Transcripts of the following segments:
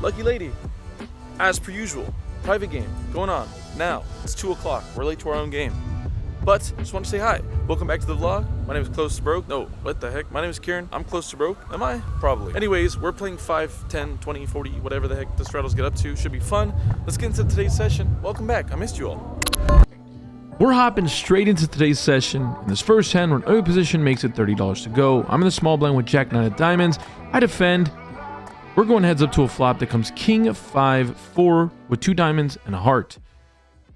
Lucky lady. As per usual, private game going on now. It's 2 o'clock. We're late to our own game. But just want to say hi. Welcome back to the vlog. My name is Close to Broke. No, what the heck? My name is Kieran. I'm close to broke. Am I? Probably. Anyways, we're playing 5, 10, 20, 40, whatever the heck the straddles get up to. Should be fun. Let's get into today's session. Welcome back. I missed you all. We're hopping straight into today's session. In this first hand, we're in early position, makes it $30 to go. I'm in the small blind with Jack 9 of diamonds. I defend. We're going heads up to a flop that comes King 5, 4 with 2 diamonds and a heart.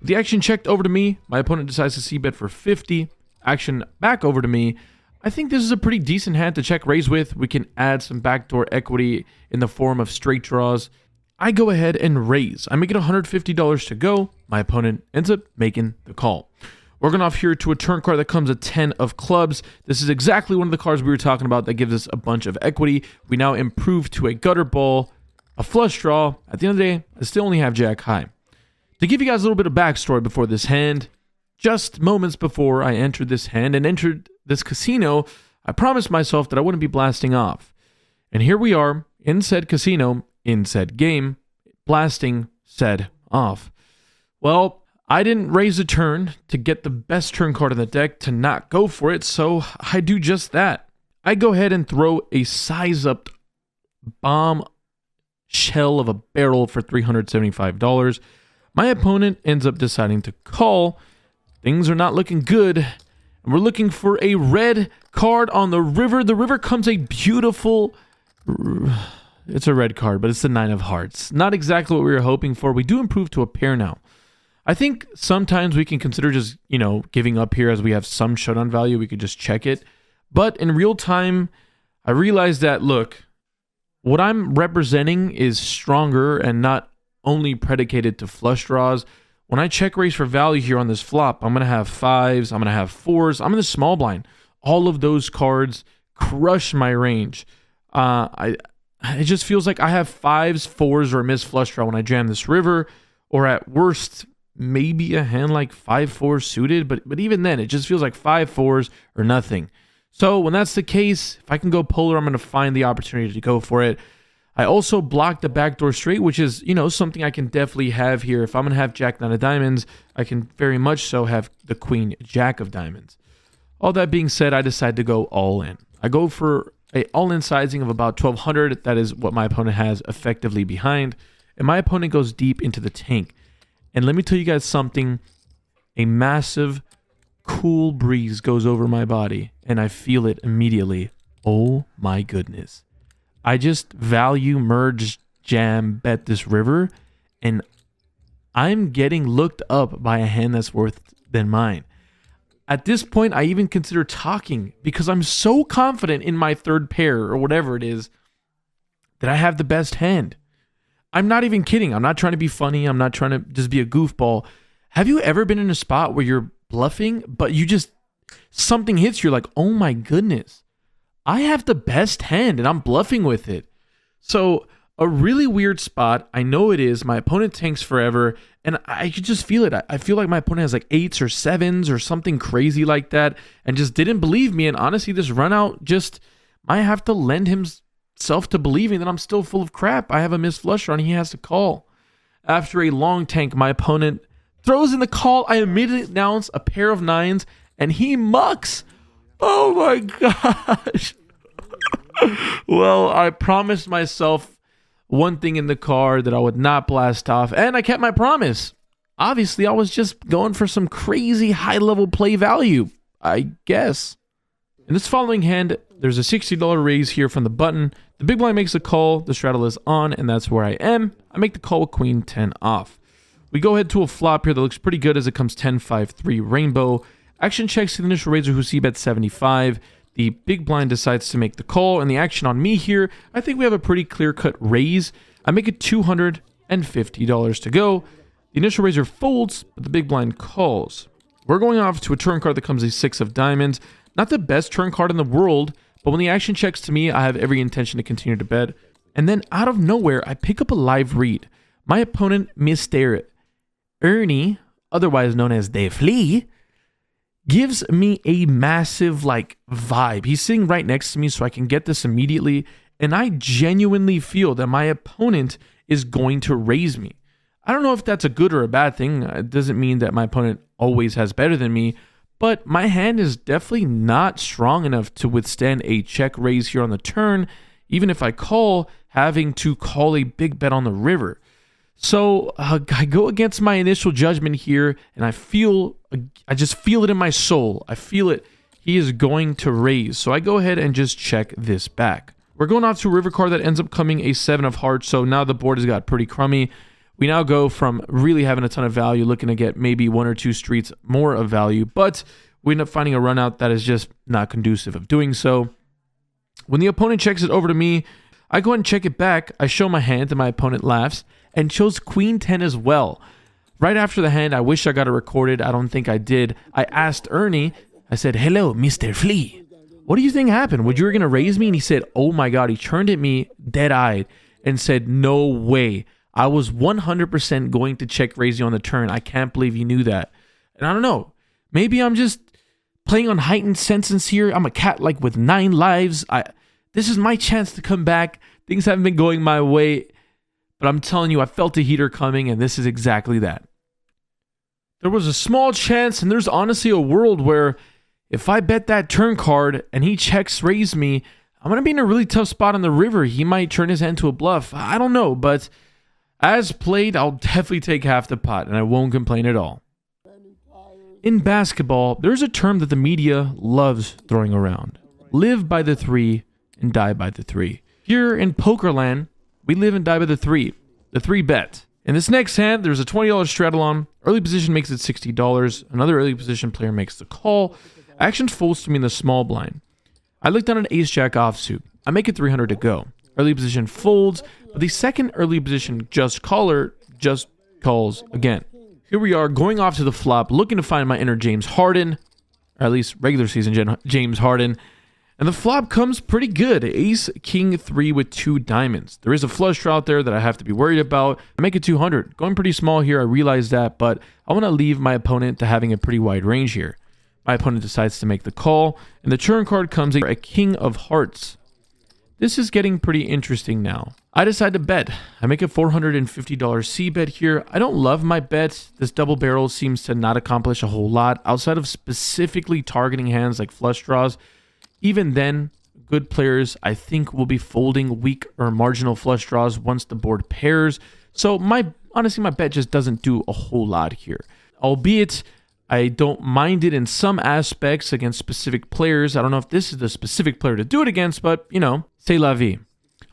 The action checked over to me. My opponent decides to c-bet for 50. Action back over to me. I think this is a pretty decent hand to check raise with. We can add some backdoor equity in the form of straight draws. I go ahead and raise. I make it $150 to go. My opponent ends up making the call. We're going off here to a turn card that comes a 10 of clubs. This is exactly one of the cards we were talking about that gives us a bunch of equity. We now improve to a gutter ball, a flush draw. At the end of the day, I still only have Jack high. To give you guys a little bit of backstory before this hand, just moments before I entered this hand and entered this casino, I promised myself that I wouldn't be blasting off. And here we are in said casino, in said game, blasting said off. Well, I didn't raise a turn to get the best turn card in the deck to not go for it, so I do just that. I go ahead and throw a size-up bomb shell of a barrel for $375. My opponent ends up deciding to call. Things are not looking good. And we're looking for a red card on the river. The river comes a beautiful... It's a red card, but it's the 9 of hearts. Not exactly what we were hoping for. We do improve to a pair now. I think sometimes we can consider just, giving up here as we have some showdown value. We could just check it. But in real time, I realized that, look, what I'm representing is stronger and not only predicated to flush draws. When I check raise for value here on this flop, I'm going to have 5s, I'm going to have 4s. I'm in the small blind. All of those cards crush my range. It just feels like I have 5s, 4s, or a missed flush draw when I jam this river, or at worst, maybe a hand like 5-4 suited, but even then, it just feels like 5-4s or nothing. So when that's the case, if I can go polar, I'm going to find the opportunity to go for it. I also blocked the backdoor straight, which is, something I can definitely have here. If I'm going to have Jack 9 of diamonds, I can very much so have the Queen Jack of diamonds. All that being said, I decide to go all in. I go for a all-in sizing of about 1,200. That is what my opponent has effectively behind. And my opponent goes deep into the tank. And let me tell you guys something. A massive, cool breeze goes over my body, and I feel it immediately. Oh my goodness. I just value, merge, jam, bet this river, and I'm getting looked up by a hand that's worth than mine. At this point, I even consider talking because I'm so confident in my third pair or whatever it is that I have the best hand. I'm not even kidding. I'm not trying to be funny. I'm not trying to just be a goofball. Have you ever been in a spot where you're bluffing, but something hits you, you're like, oh my goodness. I have the best hand and I'm bluffing with it. So a really weird spot. I know it is. My opponent tanks forever and I could just feel it. I feel like my opponent has like 8s or 7s or something crazy like that and just didn't believe me. And honestly, this run out just might have to lend himself to believing that I'm still full of crap. I have a missed flush draw and he has to call. After a long tank, my opponent throws in the call. I immediately announce a pair of 9s and he mucks. Oh my gosh. Well, I promised myself one thing in the card that I would not blast off, and I kept my promise. Obviously, I was just going for some crazy high-level play value, I guess. In this following hand, there's a $60 raise here from the button. The big blind makes a call, the straddle is on, and that's where I am. I make the call with Queen 10 off. We go ahead to a flop here that looks pretty good as it comes 10-5-3 rainbow. Action checks to the initial raiser who c-bets 75. The big blind decides to make the call, and the action on me here, I think we have a pretty clear-cut raise. I make it $250 to go. The initial raiser folds, but the big blind calls. We're going off to a turn card that comes a 6 of diamonds. Not the best turn card in the world, but when the action checks to me, I have every intention to continue to bet. And then out of nowhere, I pick up a live read. My opponent, Mr. Ernie, otherwise known as De Flea, gives me a massive vibe. He's sitting right next to me so I can get this immediately, and I genuinely feel that my opponent is going to raise me. I don't know if that's a good or a bad thing. It doesn't mean that my opponent always has better than me, but my hand is definitely not strong enough to withstand a check raise here on the turn, even if I call, having to call a big bet on the river. So I go against my initial judgment here, and I just feel it in my soul. I feel it. He is going to raise. So I go ahead and just check this back. We're going off to a river card that ends up coming a 7 of hearts. So now the board has got pretty crummy. We now go from really having a ton of value, looking to get maybe 1 or 2 streets more of value, but we end up finding a run out that is just not conducive of doing so. When the opponent checks it over to me, I go ahead and check it back. I show my hand and my opponent laughs and chose Queen 10 as well. Right after the hand, I wish I got it recorded. I don't think I did. I asked Ernie, I said, "Hello, Mr. Flea. What do you think happened? Would you were going to raise me?" And he said, "Oh my God." He turned at me dead-eyed and said, "No way. I was 100% going to check raise you on the turn. I can't believe you knew that." And I don't know. Maybe I'm just playing on heightened senses here. I'm a cat like with 9 lives. This is my chance to come back. Things haven't been going my way. But I'm telling you, I felt a heater coming, and this is exactly that. There was a small chance, and there's honestly a world where if I bet that turn card and he checks raise me, I'm going to be in a really tough spot on the river. He might turn his hand to a bluff. I don't know, but as played, I'll definitely take half the pot, and I won't complain at all. In basketball, there's a term that the media loves throwing around. Live by the 3 and die by the 3. Here in Pokerland, we live and die by the 3 bet. In this next hand, there's a $20 straddle on. Early position makes it $60. Another early position player makes the call. Action folds to me in the small blind. I look down an ace-jack offsuit. I make it 300 to go. Early position folds, but the second early position caller just calls again. Here we are going off to the flop, looking to find my inner James Harden, or at least regular season James Harden. And the flop comes pretty good. Ace, king, 3 with 2 diamonds. There is a flush draw out there that I have to be worried about. I make it 200. Going pretty small here, I realize that, but I want to leave my opponent to having a pretty wide range here. My opponent decides to make the call, and the turn card comes a king of hearts. This is getting pretty interesting now. I decide to bet. I make a $450 C bet here. I don't love my bets. This double barrel seems to not accomplish a whole lot outside of specifically targeting hands like flush draws. Even then, good players, I think, will be folding weak or marginal flush draws once the board pairs. So honestly, my bet just doesn't do a whole lot here. Albeit, I don't mind it in some aspects against specific players. I don't know if this is the specific player to do it against, but, you know, c'est la vie.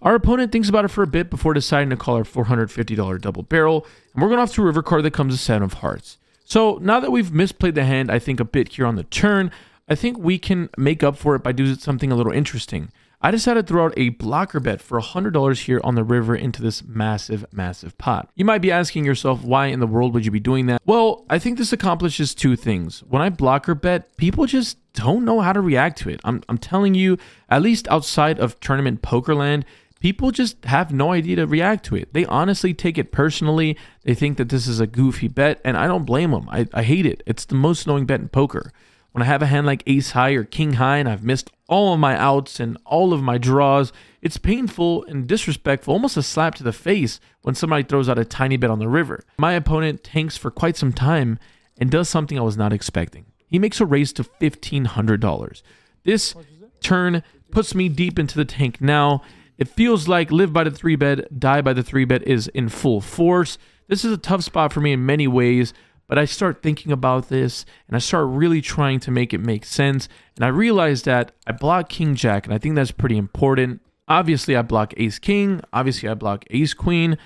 Our opponent thinks about it for a bit before deciding to call our $450 double barrel, and we're going off to a river card that comes a 7 of hearts. So now that we've misplayed the hand, I think a bit here on the turn, I think we can make up for it by doing something a little interesting. I decided to throw out a blocker bet for $100 here on the river into this massive, massive pot. You might be asking yourself, why in the world would you be doing that? Well, I think this accomplishes 2 things. When I blocker bet, people just don't know how to react to it. I'm telling you, at least outside of tournament Pokerland, people just have no idea to react to it. They honestly take it personally. They think that this is a goofy bet, and I don't blame them. I hate it. It's the most annoying bet in poker. When I have a hand like ace high or king high and I've missed all of my outs and all of my draws, it's painful and disrespectful, almost a slap to the face when somebody throws out a tiny bet on the river. My opponent tanks for quite some time and does something I was not expecting. He makes a raise to $1,500. This turn puts me deep into the tank now. It feels like live by the 3 bet, die by the 3 bet is in full force. This is a tough spot for me in many ways. But I start thinking about this, and I start really trying to make it make sense, and I realize that I block King Jack, and I think that's pretty important. Obviously, I block Ace King. Obviously, I block Ace Queen.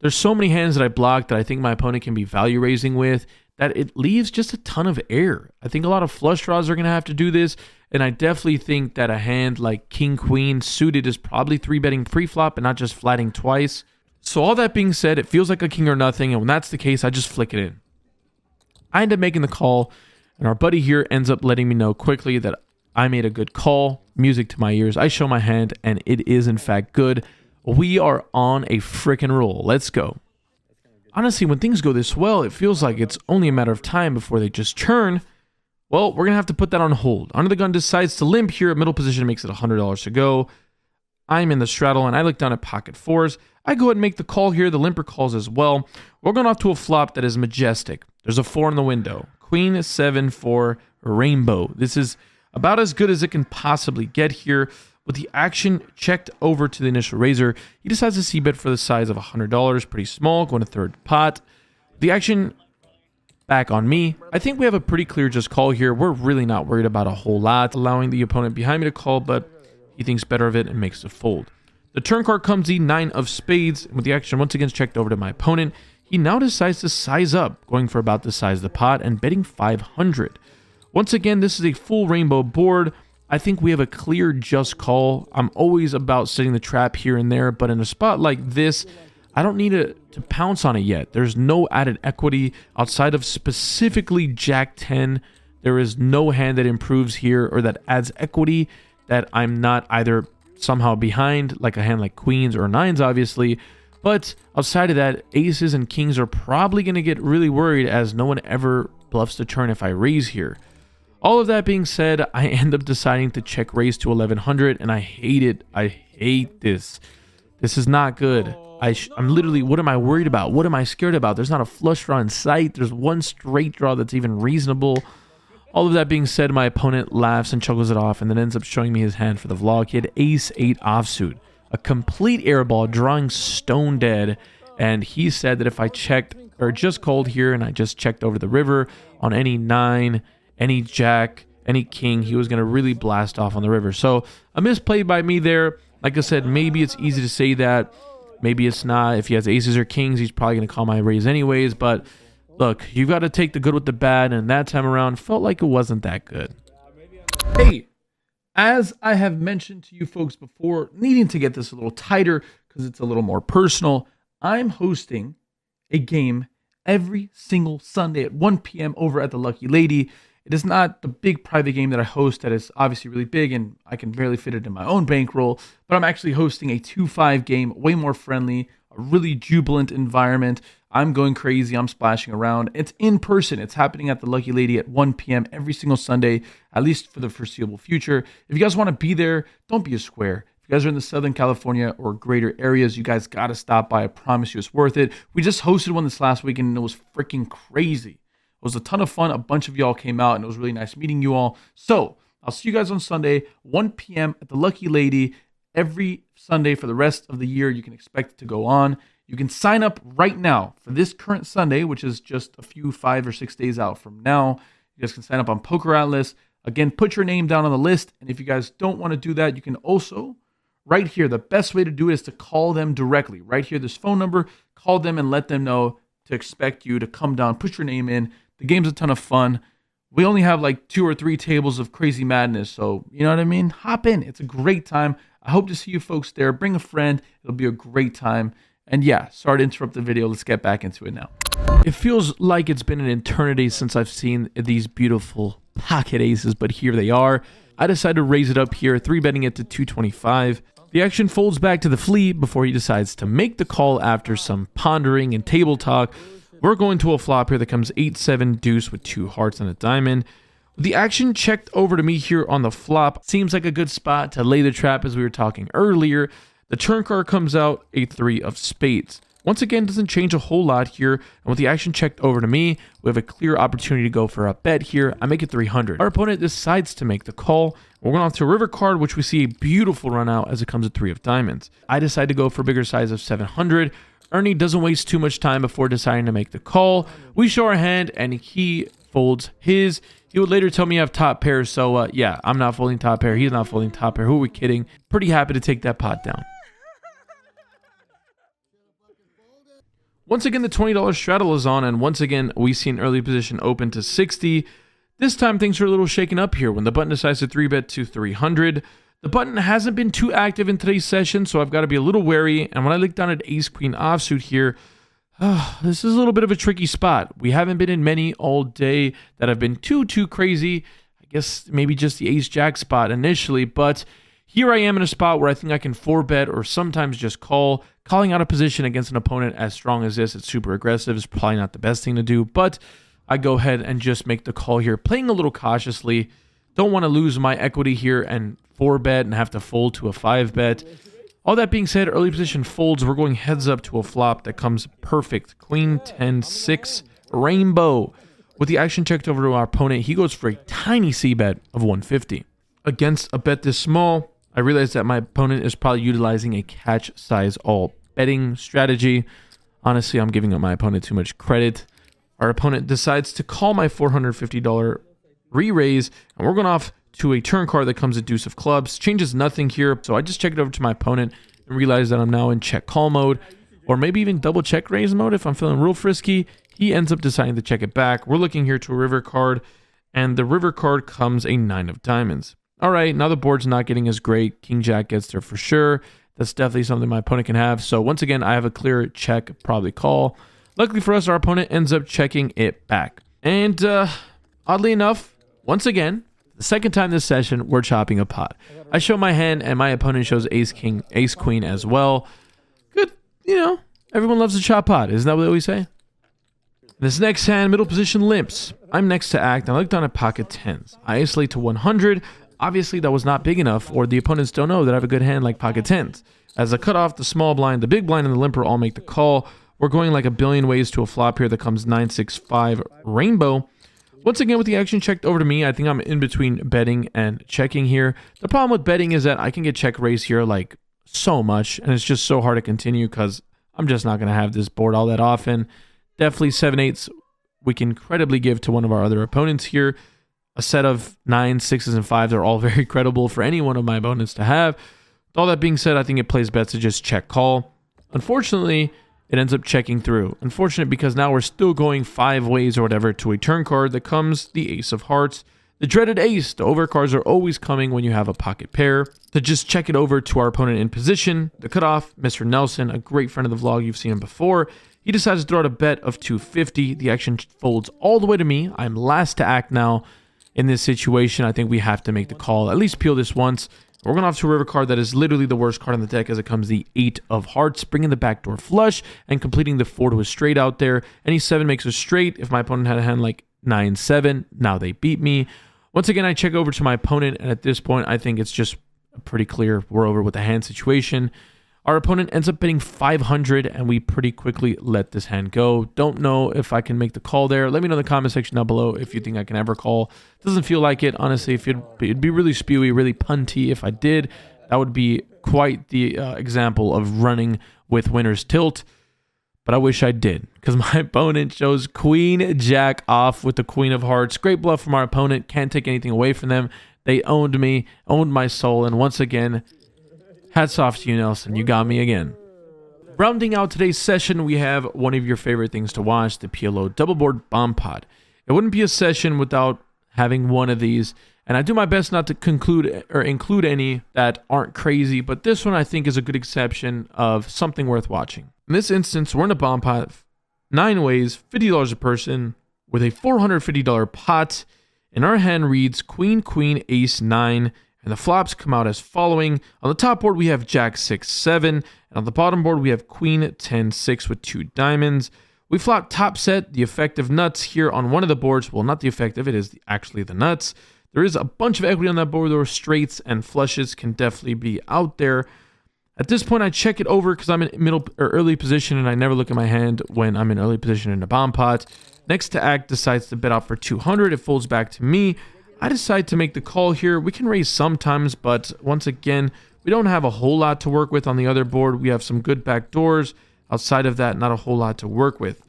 There's so many hands that I block that I think my opponent can be value raising with that it leaves just a ton of air. I think a lot of flush draws are going to have to do this, and I definitely think that a hand like King Queen suited is probably 3-betting pre-flop and not just flatting twice. So all that being said, it feels like a king or nothing, and when that's the case, I just flick it in. I end up making the call, and our buddy here ends up letting me know quickly that I made a good call. Music to my ears. I show my hand, and it is in fact good. We are on a freaking roll. Let's go. Honestly, when things go this well, it feels like it's only a matter of time before they just turn. Well, we're going to have to put that on hold. Under the gun decides to limp here at middle position, makes it $100 to go. I'm in the straddle, and I look down at pocket fours. I go ahead and make the call here. The limper calls as well. We're going off to a flop that is majestic. There's a 4 in the window. Queen 7 4 rainbow. This is about as good as it can possibly get here. With the action checked over to the initial raiser, he decides to c-bet for the size of $100. Pretty small, going to third pot. The action back on me. I think we have a pretty clear just call here. We're really not worried about a whole lot, allowing the opponent behind me to call, but he thinks better of it and makes the fold. The turn card comes the 9 of spades, and with the action once again checked over to my opponent, he now decides to size up, going for about the size of the pot and betting 500. Once again, this is a full rainbow board. I think we have a clear just call. I'm always about setting the trap here and there, but in a spot like this, I don't need to pounce on it yet. There's no added equity outside of specifically Jack 10. There is no hand that improves here or that adds equity that I'm not either somehow behind, like a hand like queens or nines, obviously. But outside of that, aces and kings are probably going to get really worried as no one ever bluffs the turn if I raise here. All of that being said, I end up deciding to check raise to 1100, and I hate it. I hate this. This is not good. I'm literally, what am I worried about? What am I scared about? There's not a flush draw in sight. There's one straight draw that's even reasonable. All of that being said, my opponent laughs and chuckles it off and then ends up showing me his hand for the vlog. He had ace 8 offsuit, a complete airball, drawing stone dead, and he said that if I checked or just called here and I just checked over the river on any 9, any jack, any king, he was going to really blast off on the river. So a misplay by me there. Like I said, maybe it's easy to say that. Maybe it's not. If he has aces or kings, he's probably going to call my raise anyways. But look, you've got to take the good with the bad. And that time around, felt like it wasn't that good. Hey, as I have mentioned to you folks before, needing to get this a little tighter because it's a little more personal, I'm hosting a game every single Sunday at 1 p.m. over at the Lucky Lady. It is not the big private game that I host that is obviously really big and I can barely fit it in my own bankroll, but I'm actually hosting a 2-5 game, way more friendly, a really jubilant environment. I'm going crazy. I'm splashing around. It's in person. It's happening at the Lucky Lady at 1 p.m. every single Sunday, at least for the foreseeable future. If you guys want to be there, don't be a square. If you guys are in the Southern California or greater areas, you guys got to stop by. I promise you it's worth it. We just hosted one this last weekend and it was freaking crazy. It was a ton of fun. A bunch of y'all came out and it was really nice meeting you all. So I'll see you guys on Sunday, 1 p.m. at the Lucky Lady. Every Sunday for the rest of the year, you can expect it to go on. You can sign up right now for this current Sunday, which is just a few 5 or 6 days out from now. You guys can sign up on Poker Atlas. Again, put your name down on the list. And if you guys don't want to do that, you can also, right here, the best way to do it is to call them directly. Right here, this phone number, call them and let them know to expect you to come down, put your name in. The game's a ton of fun. We only have like 2 or 3 tables of crazy madness. So, you know what I mean? Hop in. It's a great time. I hope to see you folks there. Bring a friend. It'll be a great time. And yeah, sorry to interrupt the video. Let's get back into it now. It feels like it's been an eternity since I've seen these beautiful pocket aces, but here they are. I decided to raise it up here, 3-betting it to 225. The action folds back to the flea before he decides to make the call after some pondering and table talk. We're going to a flop here that comes 8-7 deuce with 2 hearts and a diamond. The action checked over to me here on the flop. Seems like a good spot to lay the trap as we were talking earlier. The turn card comes out, a 3 of spades. Once again, doesn't change a whole lot here. And with the action checked over to me, we have a clear opportunity to go for a bet here. I make it 300. Our opponent decides to make the call. We're going off to a river card, which we see a beautiful run out as it comes to 3 of diamonds. I decide to go for a bigger size of 700. Ernie doesn't waste too much time before deciding to make the call. We show our hand, and he folds his. He would later tell me I have top pair, so yeah, I'm not folding top pair. He's not folding top pair. Who are we kidding? Pretty happy to take that pot down. Once again, the $20 straddle is on, and once again, we see an early position open to 60. This time, things are a little shaken up here when the button decides to 3-bet to 300. The button hasn't been too active in today's session, so I've got to be a little wary. And when I look down at ace-queen offsuit here, this is a little bit of a tricky spot. We haven't been in many all day that have been too crazy. I guess maybe just the ace-jack spot initially, but here I am in a spot where I think I can 4-bet or sometimes just call. Calling out a position against an opponent as strong as this, it's super aggressive, is probably not the best thing to do, but I go ahead and just make the call here, playing a little cautiously. Don't want to lose my equity here and 4-bet and have to fold to a 5-bet. All that being said, early position folds. We're going heads up to a flop that comes perfect. Queen 10-6 rainbow. With the action checked over to our opponent, he goes for a tiny c-bet of 150. Against a bet this small, I realize that my opponent is probably utilizing a catch size all betting strategy. Honestly, I'm giving up my opponent too much credit. Our opponent decides to call my $450 re-raise, and we're going off to a turn card that comes a deuce of clubs. Changes nothing here, so I just check it over to my opponent and realize that I'm now in check call mode, or maybe even double check raise mode if I'm feeling real frisky. He ends up deciding to check it back. We're looking here to a river card, and the river card comes a 9 of diamonds. All right, now the board's not getting as great. King Jack gets there for sure. That's definitely something my opponent can have. So once again, I have a clear check, probably call. Luckily for us, our opponent ends up checking it back. And oddly enough, once again, the second time this session, we're chopping a pot. I show my hand, and my opponent shows ace king, ace queen as well. Good, you know, everyone loves a chop pot. Isn't that what they always say? This next hand, middle position limps. I'm next to act, and I look down at pocket tens. I isolate to 100. Obviously, that was not big enough, or the opponents don't know that I have a good hand like pocket tens. As I cut off the small blind, the big blind, and the limper all make the call. We're going like a billion ways to a flop here that comes 9-6-5 rainbow. Once again, with the action checked over to me, I think I'm in between betting and checking here. The problem with betting is that I can get check raise here like so much, and it's just so hard to continue because I'm just not going to have this board all that often. Definitely 7-8s we can credibly give to one of our other opponents here. A set of 9s, 6s, and 5s are all very credible for any one of my opponents to have. With all that being said, I think it plays best to just check call. Unfortunately, it ends up checking through. Unfortunate because now we're still going 5 ways or whatever to a turn card that comes the ace of hearts. The dreaded ace. The overcards are always coming when you have a pocket pair. To just check it over to our opponent in position. The cutoff, Mr. Nelson, a great friend of the vlog, you've seen him before. He decides to throw out a bet of 250. The action folds all the way to me. I'm last to act now. In this situation, I think we have to make the call. At least peel this once. We're going off to a river card that is literally the worst card on the deck as it comes the 8 of hearts, bringing the backdoor flush and completing the 4 to a straight out there. Any 7 makes a straight. If my opponent had a hand like 9-7, now they beat me. Once again, I check over to my opponent, and at this point, I think it's just pretty clear we're over with the hand situation. Our opponent ends up betting 500, and we pretty quickly let this hand go. Don't know if I can make the call there. Let me know in the comment section down below if you think I can ever call. Doesn't feel like it, honestly. If it'd be really spewy, really punty if I did. That would be quite the example of running with winner's tilt. But I wish I did, because my opponent chose Queen Jack off with the Queen of Hearts. Great bluff from our opponent. Can't take anything away from them. They owned me, owned my soul, and once again, hats off to you, Nelson. You got me again. Rounding out today's session, we have one of your favorite things to watch, the PLO double board bomb pot. It wouldn't be a session without having one of these, and I do my best not to conclude or include any that aren't crazy, but this one I think is a good exception of something worth watching. In this instance, we're in a bomb pot, 9 ways, $50 a person, with a $450 pot, and our hand reads Queen, Queen, Ace, 9, and the flops come out as following. On the top board, we have Jack 6-7, and on the bottom board, we have Queen 10-6 with 2 diamonds. We flop top set, the effective nuts here on one of the boards. Well, not the effective, it is actually the nuts. There is a bunch of equity on that board, though straights and flushes can definitely be out there. At this point, I check it over because I'm in middle or early position, and I never look at my hand when I'm in early position in a bomb pot. Next to act decides to bet out for 200. It folds back to me. I decide to make the call here. We can raise sometimes, but once again, we don't have a whole lot to work with on the other board. We have some good back doors. Outside of that, not a whole lot to work with.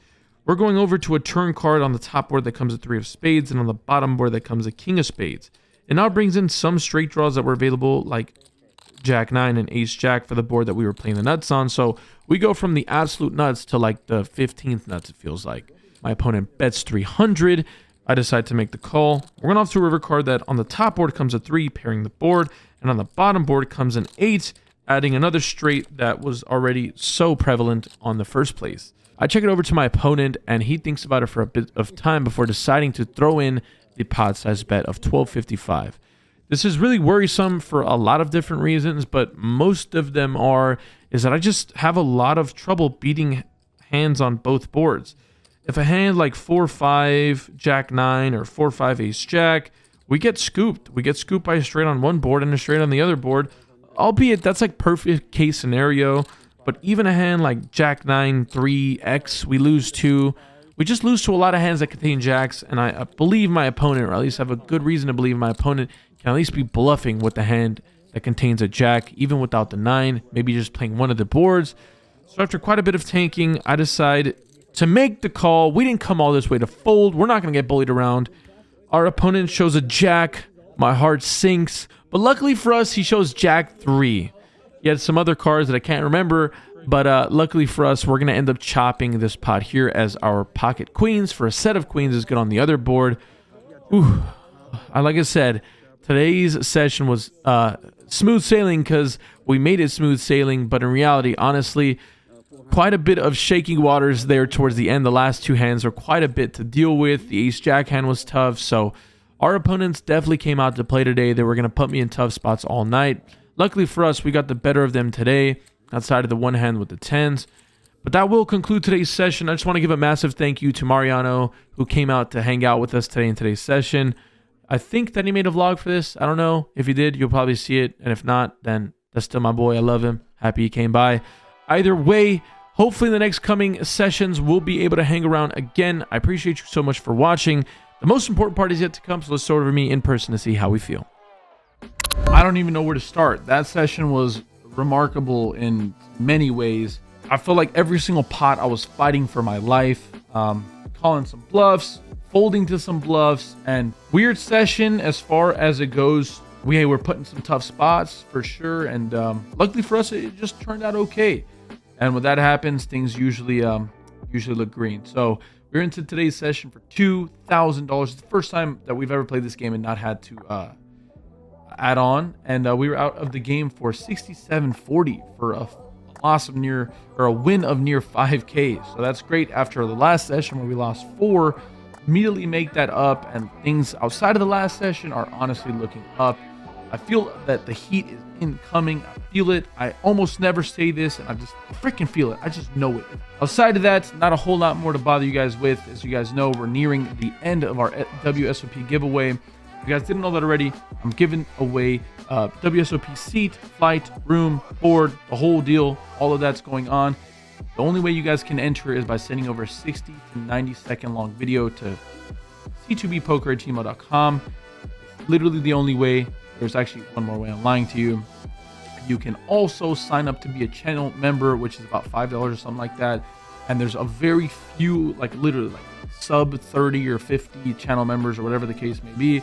We're going over to a turn card on the top board that comes a 3 of spades, and on the bottom board that comes a king of spades. It now brings in some straight draws that were available, like Jack 9 and Ace Jack for the board that we were playing the nuts on. So we go from the absolute nuts to like the 15th nuts, it feels like. My opponent bets 300. I decide to make the call. We're going off to a river card that on the top board comes a 3, pairing the board, and on the bottom board comes an 8, adding another straight that was already so prevalent on the first place. I check it over to my opponent, and he thinks about it for a bit of time before deciding to throw in the pot size bet of $12.55. This is really worrisome for a lot of different reasons, but most of them is that I just have a lot of trouble beating hands on both boards. If a hand like 4-5 Jack 9 or 4-5 Ace Jack, we get scooped. We get scooped by a straight on one board and a straight on the other board. albeit that's like perfect case scenario. But even a hand like Jack 9 3x, we lose to. We just lose to a lot of hands that contain jacks, and I believe my opponent, or at least have a good reason to believe my opponent, can at least be bluffing with the hand that contains a jack, even without the 9, maybe just playing one of the boards. So after quite a bit of tanking, I decide to make the call. We didn't come all this way to fold. We're not going to get bullied around. Our opponent shows a jack. My heart sinks. But luckily for us, he shows Jack 3. He had some other cards that I can't remember, but luckily for us, we're going to end up chopping this pot here as our pocket queens for a set of queens is good on the other board. Ooh. Like I said, today's session was smooth sailing because we made it smooth sailing, but in reality, honestly, quite a bit of shaking waters there towards the end. The last two hands were quite a bit to deal with. The ace-jack hand was tough, so our opponents definitely came out to play today. They were going to put me in tough spots all night. Luckily for us, we got the better of them today, outside of the one hand with the 10s. But that will conclude today's session. I just want to give a massive thank you to Mariano, who came out to hang out with us today in today's session. I think that he made a vlog for this. I don't know. If he did, you'll probably see it. And if not, then that's still my boy. I love him. Happy he came by. Either way, hopefully in the next coming sessions, we'll be able to hang around again. I appreciate you so much for watching. The most important part is yet to come, so let's start over me in person to see how we feel. I don't even know where to start. That session was remarkable in many ways. I feel like every single pot I was fighting for my life, calling some bluffs, folding to some bluffs, and weird session as far as it goes. We were putting some tough spots for sure, and luckily for us, it just turned out okay. And when that happens, things usually look green. So we're into today's session for $2,000. It's the first time that we've ever played this game and not had to add on, and we were out of the game for 67.40 for a loss of near, or a win of near 5K. So that's great. After the last session where we lost 4, immediately make that up, and things outside of the last session are honestly looking up. I feel that the heat is incoming. I feel it. I almost never say this, and I just freaking feel it. I just know it. Outside of that, not a whole lot more to bother you guys with. As you guys know, we're nearing the end of our WSOP giveaway. If you guys didn't know that already, I'm giving away WSOP seat, flight, room, board, the whole deal. All of that's going on. The only way you guys can enter is by sending over a 60 to 90 second long video to C2B poker@gmail.com. Literally the only way. There's actually one more way. I'm lying to you. You can also sign up to be a channel member, which is about $5 or something like that. And there's a very few, like literally like sub 30 or 50 channel members or whatever the case may be.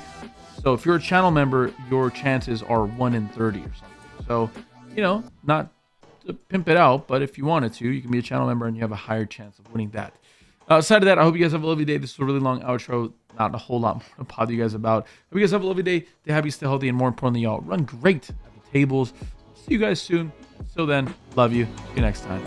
So if you're a channel member, your chances are 1 in 30 or something. So, you know, not to pimp it out, but if you wanted to, you can be a channel member and you have a higher chance of winning that. Outside of that, I hope you guys have a lovely day. This is a really long outro. Not a whole lot more to bother you guys about. Hope you guys have a lovely day. Stay happy, stay healthy, and more importantly, y'all run great at the tables. See you guys soon. Till then, love you. See you next time.